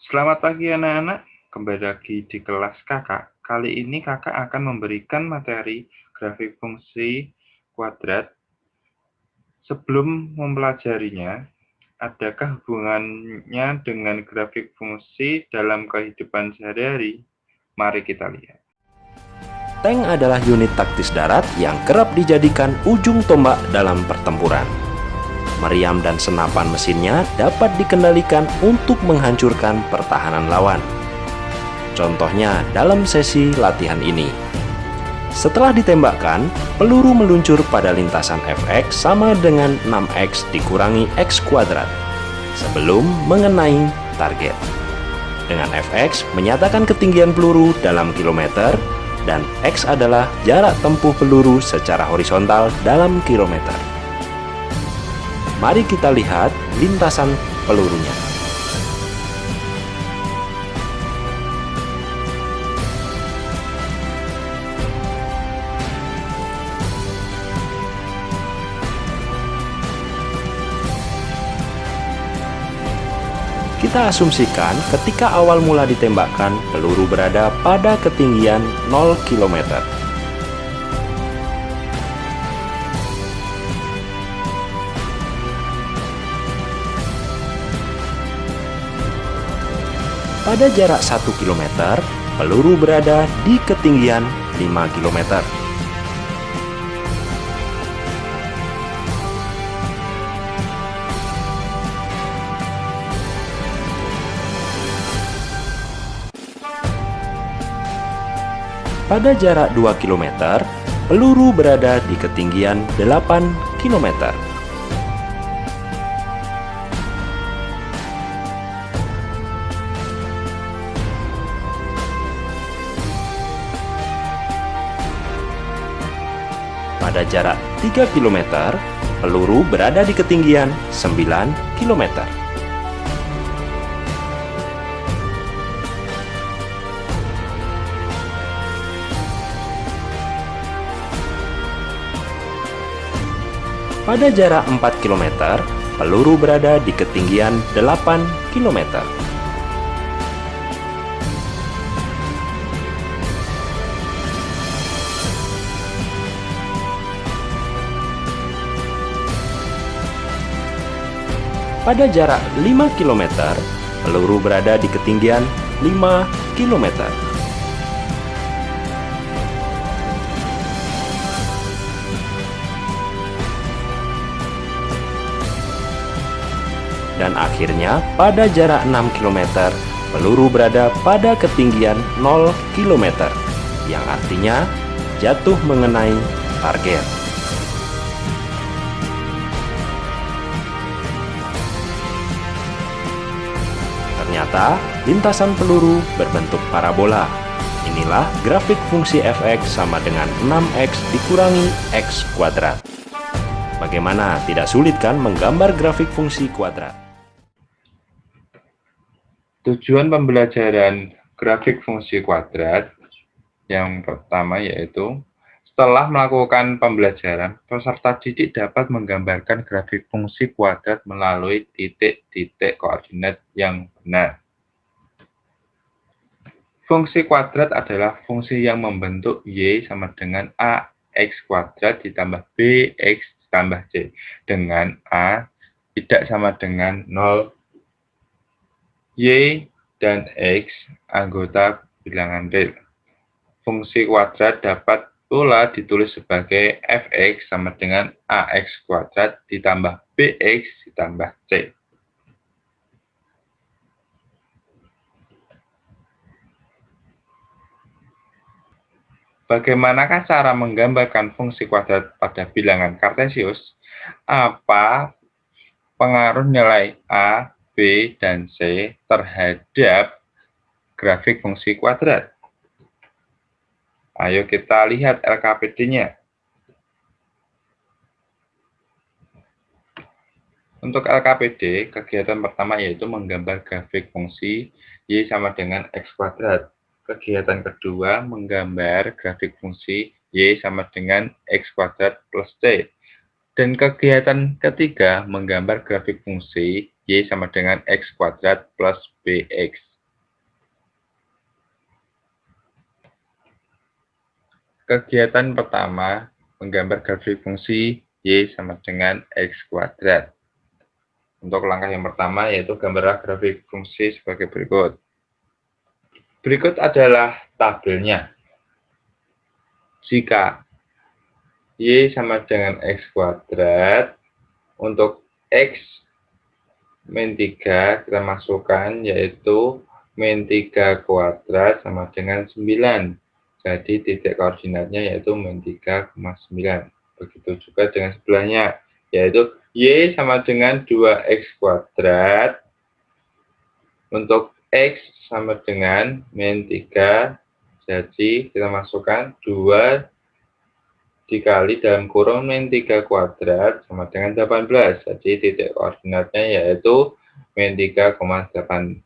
Selamat pagi anak-anak, kembali lagi di kelas kakak. Kali ini kakak akan memberikan materi grafik fungsi kuadrat. Sebelum mempelajarinya, adakah hubungannya dengan grafik fungsi dalam kehidupan sehari-hari? Mari kita lihat. Tank adalah unit taktis darat yang kerap dijadikan ujung tombak dalam pertempuran. Meriam dan senapan mesinnya dapat dikendalikan untuk menghancurkan pertahanan lawan. Contohnya dalam sesi latihan ini. Setelah ditembakkan, peluru meluncur pada lintasan Fx sama dengan 6x dikurangi x kuadrat sebelum mengenai target. Dengan Fx menyatakan ketinggian peluru dalam kilometer, dan X adalah jarak tempuh peluru secara horizontal dalam kilometer. Mari kita lihat lintasan pelurunya. Kita asumsikan ketika awal mula ditembakkan, peluru berada pada ketinggian 0 km. Pada jarak 1 km, peluru berada di ketinggian 5 km. Pada jarak 2 km, peluru berada di ketinggian 8 km. Pada jarak 3 km, peluru berada di ketinggian 9 km. Pada jarak 4 km, peluru berada di ketinggian 8 km. Pada jarak 5 km, peluru berada di ketinggian 5 km. Dan akhirnya pada jarak 6 km, peluru berada pada ketinggian 0 km, yang artinya jatuh mengenai target. Ternyata lintasan peluru berbentuk parabola. Inilah grafik fungsi Fx sama dengan 6x dikurangi x kuadrat. Bagaimana, tidak sulit kan menggambar grafik fungsi kuadrat? Tujuan pembelajaran grafik fungsi kuadrat yang pertama yaitu setelah melakukan pembelajaran, peserta didik dapat menggambarkan grafik fungsi kuadrat melalui titik-titik koordinat yang benar. Fungsi kuadrat adalah fungsi yang membentuk Y sama dengan AX kuadrat ditambah BX ditambah C, dengan A tidak sama dengan 0. Y dan X anggota bilangan real. Fungsi kuadrat dapat pula ditulis sebagai Fx sama dengan Ax kuadrat ditambah Bx ditambah C. Bagaimanakah cara menggambarkan fungsi kuadrat pada bilangan kartesius? Apa pengaruh nilai A, B, dan C terhadap grafik fungsi kuadrat? Ayo kita lihat LKPD-nya. Untuk LKPD, kegiatan pertama yaitu menggambar grafik fungsi Y sama dengan X kuadrat. Kegiatan kedua menggambar grafik fungsi Y sama dengan X kuadrat plus C. Dan kegiatan ketiga menggambar grafik fungsi Y sama dengan X kuadrat plus BX. Kegiatan pertama, menggambar grafik fungsi Y sama dengan X kuadrat. Untuk langkah yang pertama yaitu gambarlah grafik fungsi sebagai berikut. Berikut adalah tabelnya. Jika Y sama dengan X kuadrat, untuk X min 3 kita masukkan yaitu min 3 kuadrat sama dengan 9. Jadi titik koordinatnya yaitu min 3,9. Begitu juga dengan sebelahnya, yaitu Y sama dengan 2X kuadrat. Untuk X sama dengan min 3. Jadi kita masukkan 2 dikali dalam kurung min 3 kuadrat sama dengan 18. Jadi titik koordinatnya yaitu min 3,18.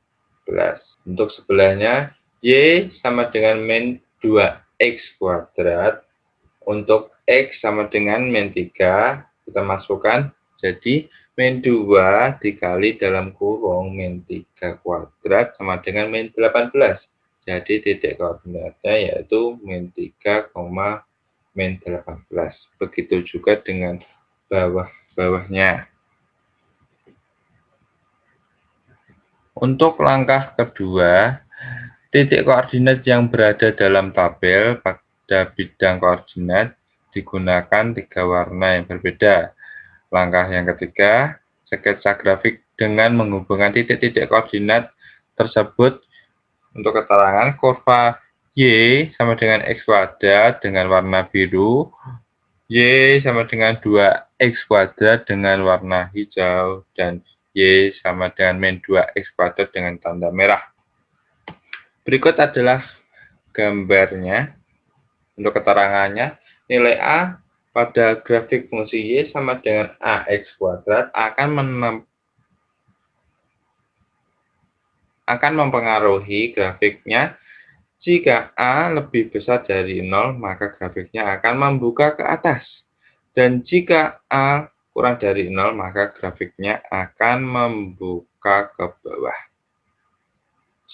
Untuk sebelahnya, Y sama dengan min 2X kuadrat. Untuk X sama dengan min 3, kita masukkan. Jadi min 2 dikali dalam kurung min 3 kuadrat sama dengan min 18. Jadi titik koordinatnya yaitu min 3, min 18. Begitu juga dengan bawah-bawahnya. Untuk langkah kedua, titik koordinat yang berada dalam tabel pada bidang koordinat digunakan 3 warna yang berbeda. Langkah yang ketiga, sketsa grafik dengan menghubungkan titik-titik koordinat tersebut. Untuk keterangan, kurva Y sama dengan X kuadrat dengan warna biru, Y sama dengan 2X kuadrat dengan warna hijau, dan Y sama dengan min 2X kuadrat dengan tanda merah. Berikut adalah gambarnya. Untuk keterangannya, nilai A pada grafik fungsi Y sama dengan AX kuadrat akan mempengaruhi grafiknya. Jika A lebih besar dari 0, maka grafiknya akan membuka ke atas. Dan jika A kurang dari 0, maka grafiknya akan membuka ke bawah.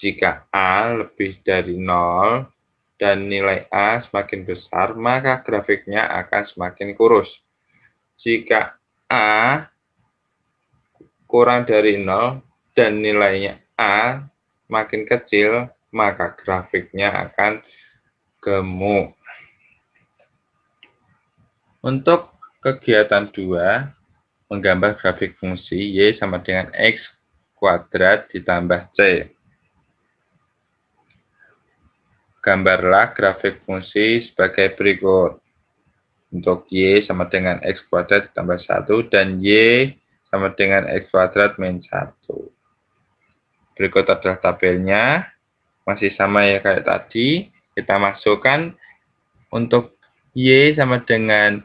Jika A lebih dari 0 dan nilai A semakin besar, maka grafiknya akan semakin kurus. Jika A kurang dari 0 dan nilainya A makin kecil, maka grafiknya akan gemuk. Untuk kegiatan 2, menggambar grafik fungsi Y sama dengan X kuadrat ditambah C. Gambarlah grafik fungsi sebagai berikut. Untuk Y sama dengan X kuadrat ditambah 1 dan Y sama dengan X kuadrat min 1. Berikut adalah tabelnya. Masih sama ya kayak tadi. Kita masukkan untuk Y sama dengan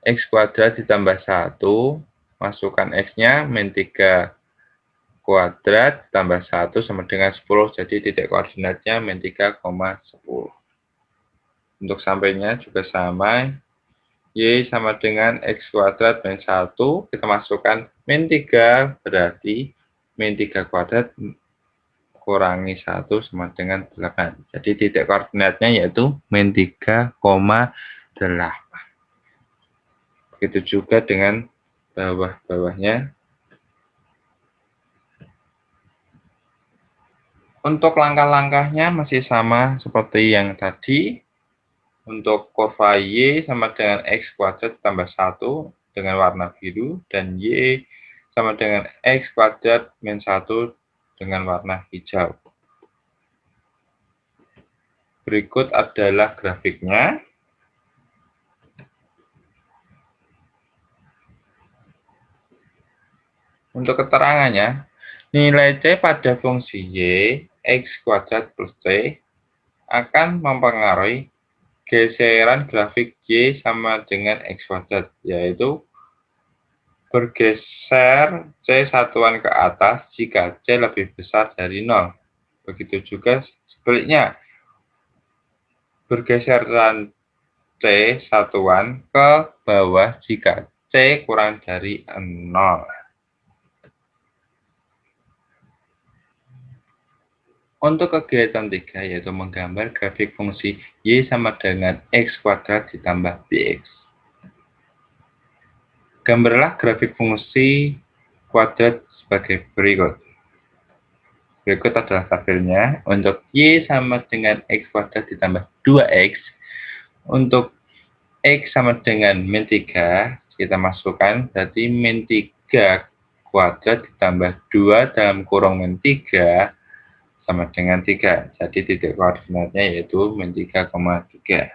X kuadrat ditambah 1. Masukkan X-nya min 3 kuadrat tambah 1 sama dengan 10. Jadi titik koordinatnya min 3,10. Untuk sampainya juga sama. Y sama dengan X kuadrat min 1. Kita masukkan min 3 berarti min 3 kuadrat kurangi 1 sama dengan 8. Jadi titik koordinatnya yaitu min 3,8. Begitu juga dengan bawah-bawahnya. Untuk langkah-langkahnya masih sama seperti yang tadi. Untuk kurva Y sama dengan X kuadrat tambah 1 dengan warna biru. Dan Y sama dengan X kuadrat min 1 dengan warna hijau. Berikut adalah grafiknya. Untuk keterangannya, nilai C pada fungsi Y, X kuadrat plus C, akan mempengaruhi geseran grafik Y sama dengan X kuadrat, yaitu bergeser C satuan ke atas jika C lebih besar dari 0. Begitu juga sebaliknya, bergeseran C satuan ke bawah jika C kurang dari 0. Untuk kegiatan 3 yaitu menggambar grafik fungsi Y sama dengan X kuadrat ditambah BX. Gambarlah grafik fungsi kuadrat sebagai berikut. Berikut adalah tabelnya. Untuk Y sama dengan X kuadrat ditambah 2X. Untuk X sama dengan min 3, kita masukkan berarti min 3 kuadrat ditambah 2 dalam kurung min 3 sama dengan 3. Jadi titik koordinatnya yaitu min 3,3.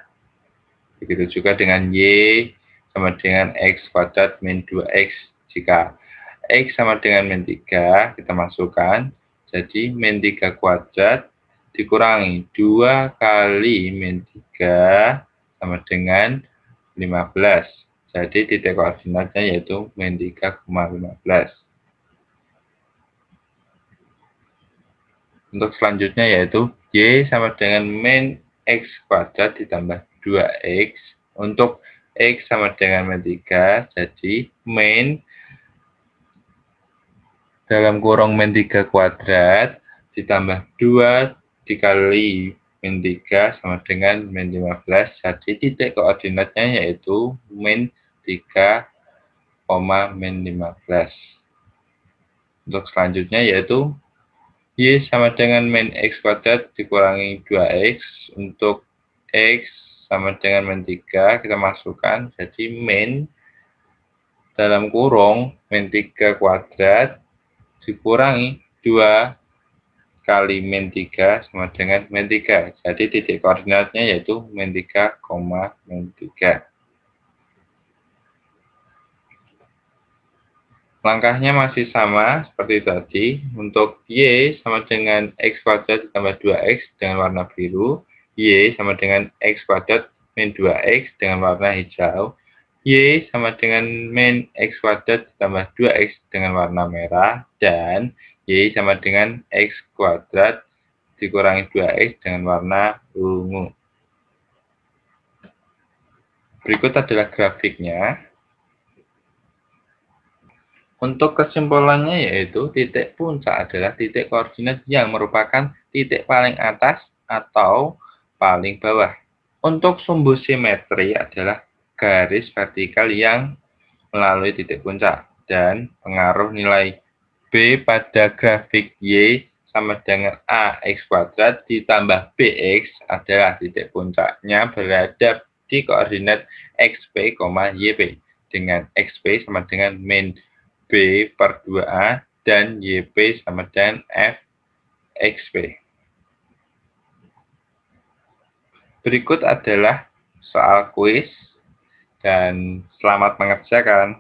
Begitu juga dengan Y sama dengan X kuadrat min 2X. Jika X sama dengan min 3, kita masukkan. Jadi min 3 kuadrat dikurangi 2 kali min 3 sama dengan 15. Jadi titik koordinatnya yaitu min 3,15. Untuk selanjutnya yaitu Y sama dengan min X kuadrat ditambah 2X. Untuk X sama dengan min 3, jadi min dalam kurung min 3 kuadrat ditambah 2 dikali min 3 sama dengan min 15. Jadi titik koordinatnya yaitu min 3, min 15. Untuk selanjutnya yaitu Y sama dengan min X kuadrat dikurangi 2X. Untuk X sama dengan min 3, kita masukkan. Jadi min dalam kurung min 3 kuadrat dikurangi 2 kali min 3 sama dengan min 3. Jadi titik koordinatnya yaitu min 3, min 3. Langkahnya masih sama seperti tadi. Untuk Y sama dengan X kuadrat ditambah 2X dengan warna biru. Y sama dengan X kuadrat min 2X dengan warna hijau. Y sama dengan min X kuadrat ditambah 2X dengan warna merah. Dan Y sama dengan X kuadrat dikurangi 2X dengan warna ungu. Berikut adalah grafiknya. Untuk kesimpulannya yaitu titik puncak adalah titik koordinat yang merupakan titik paling atas atau paling bawah. Untuk sumbu simetri adalah garis vertikal yang melalui titik puncak. Dan pengaruh nilai B pada grafik Y sama dengan AX kuadrat ditambah BX adalah titik puncaknya berada di koordinat XP, YP. Dengan XP sama dengan min B per 2A dan YP sama dengan FXP. Berikut adalah soal kuis dan selamat mengerjakan.